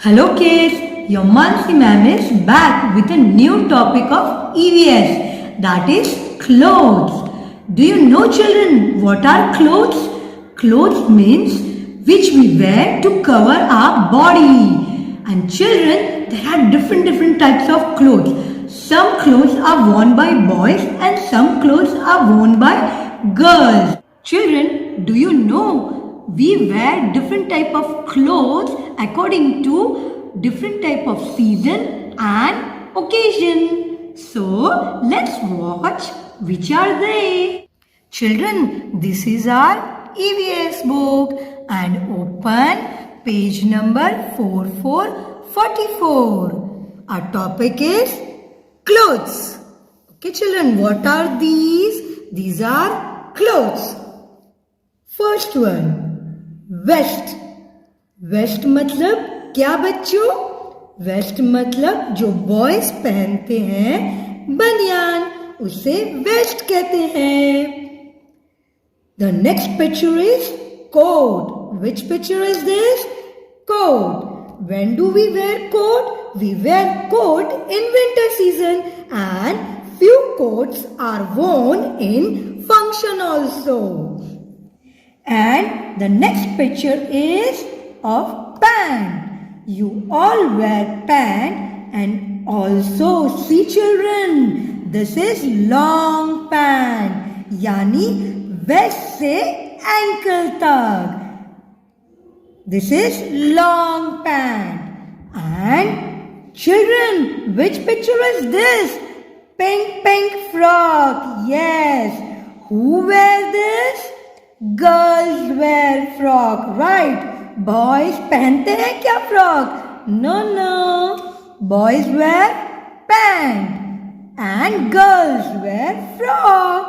Hello kids, your Mansi ma'am is back with a new topic of EVS, that is clothes. Do you know children what are clothes? Clothes means which we wear to cover our body. And children, there are different types of clothes. Some clothes are worn by boys and some clothes are worn by girls. Children, do you know we wear different type of clothes according to different type of season and occasion. So let's watch which are they. Children, this is our EVS book and open page number 4444. Our topic is clothes. Okay children, what are these? These are clothes. First one, vest. Vest मतलब क्या बच्चों? Waste मतलब जो boys पहनते हैं बनियान, उसे vest कहते हैं. The next picture is coat. Which picture is this? Coat. When do we wear coat? We wear coat in winter season and few coats are worn in function also. And the next picture is of pant. You all wear pant and also see children. This is long pant. Yani waist se ankle tak. This is long pant. And children, which picture is this? Pink frock. Yes. Who wear this? Girls wear frock, right? Boys पहनते हैं क्या frock? No. Boys wear pant and girls wear frock.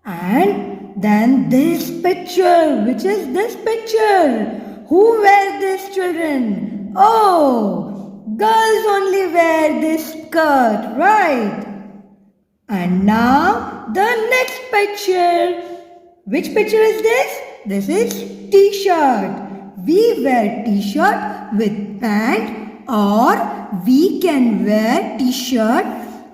And then this picture, which is this picture? Who wear this, children? Oh, girls only wear this skirt, right? And now the next picture. Which picture is this? This is t-shirt. We wear t-shirt with pant or we can wear t-shirt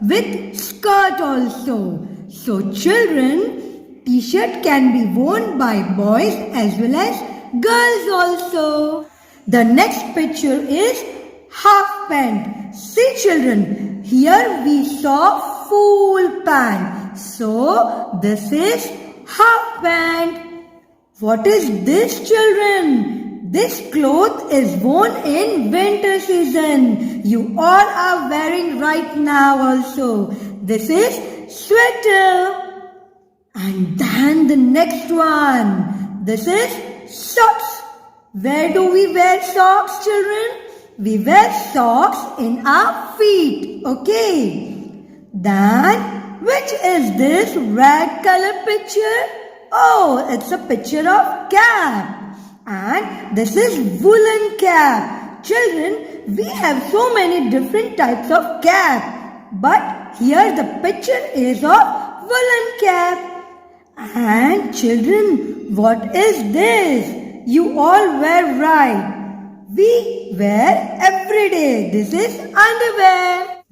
with skirt also. So children, t-shirt can be worn by boys as well as girls also. The next picture is half pant. See children, here we saw full pant. So this is half pant. What is this, children? This cloth is worn in winter season. You all are wearing right now also. This is sweater. And then the next one. This is socks. Where do we wear socks, children? We wear socks in our feet. Okay. Then which is this red color picture? Oh, it's a picture of cap. And this is woolen cap. Children, we have so many different types of cap. But here the picture is of woolen cap. And children, what is this? You all wear right. We wear every day. This is underwear.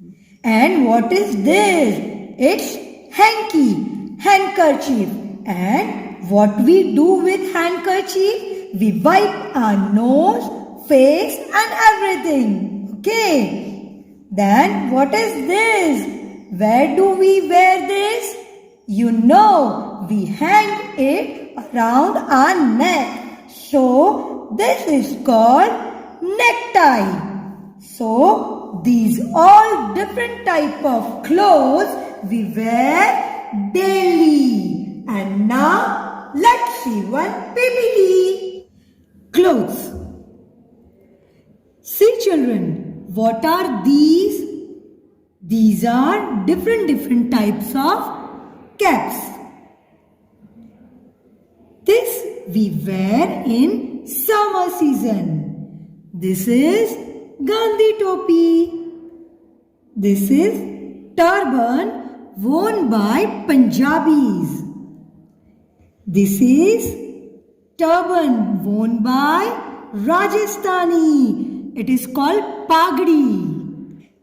And what is this? It's hanky, handkerchief. And what we do with handkerchief? We wipe our nose, face and everything. Okay. Then what is this? Where do we wear this? You know, we hang it around our neck. So this is called necktie. So these all different type of clothes we wear daily. And now let's see one PPT. Clothes. See children, what are these? These are different types of caps. This we wear in summer season. This is Gandhi topi. This is turban worn by Punjabis. This is turban worn by Rajasthani. It is called pagdi.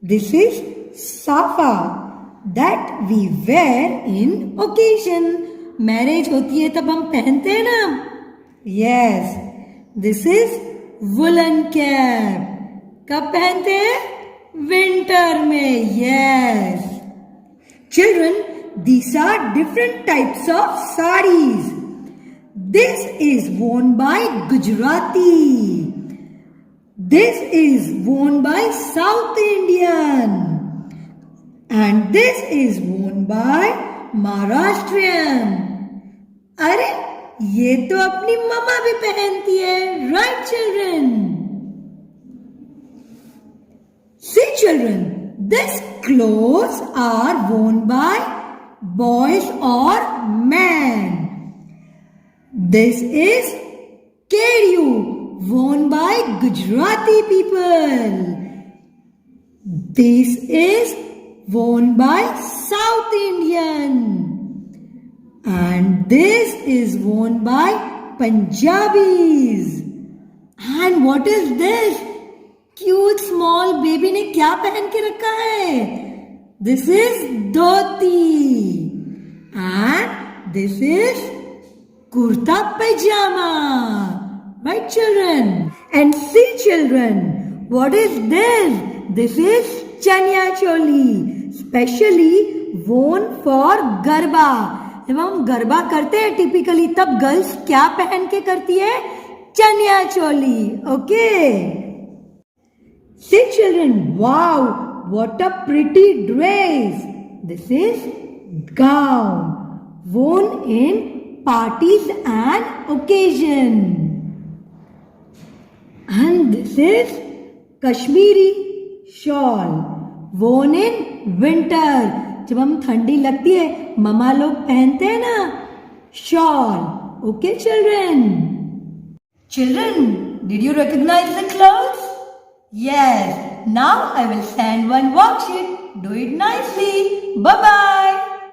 This is safa that we wear in occasion. Marriage होती है तब हम पहनते हैं ना. Yes, this is woolen cap. कब पहनते हैं? विंटर में. Yes. Children, these are different types of sarees. This is worn by Gujarati. This is worn by South Indian. And this is worn by Maharashtrian. अरे ये तो अपनी मम्मा भी पहनती है. Right, children? See, children, these clothes are worn by boys or men. This is kediu, worn by Gujarati people. This is worn by South Indian. And this is worn by Punjabis. And what is this? Cute small baby ने क्या पहन के रखा है? This is dhoti. And this is kurta pajama. Right, children? And see, children, what is this? This is chanya choli, specially worn for garba. जब हम गरबा करते हैं टिपिकली तब गर्ल्स क्या पहन के करती है? Chaniya choli. Okay. See, children, wow, what a pretty dress. This is gown worn in parties and occasion. And this is Kashmiri shawl worn in winter. जब हम ठंडी लगती है मम्मा लोग पहनते हैं ना shawl. Okay, children? Children, did you recognize the clothes? Yes. Now I will send one worksheet. Do it nicely. Bye-bye.